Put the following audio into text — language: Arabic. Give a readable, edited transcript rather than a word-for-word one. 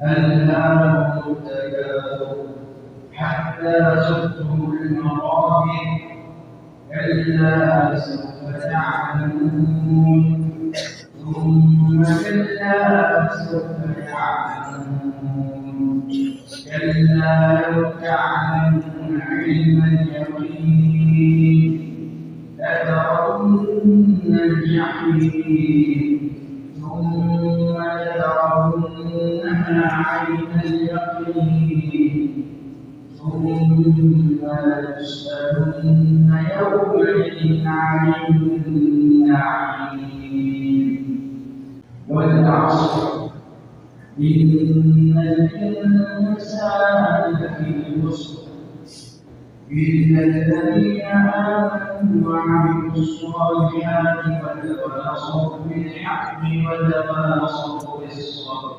ألهاكم التكاثر حتى زرتم المقابر كلا سوف تعلمون ثم كلا سوف تعلمون كلا لو تعلمون علم اليقين لترون الجحيم ثم لترونها عين اليقين ثم لتسألن يومئذ عن النعيم والعصر إن الإنسان لفي خسر إلا الذين آمنوا وعملوا الصالحات وتواصوا بالحق وتواصوا بالصبر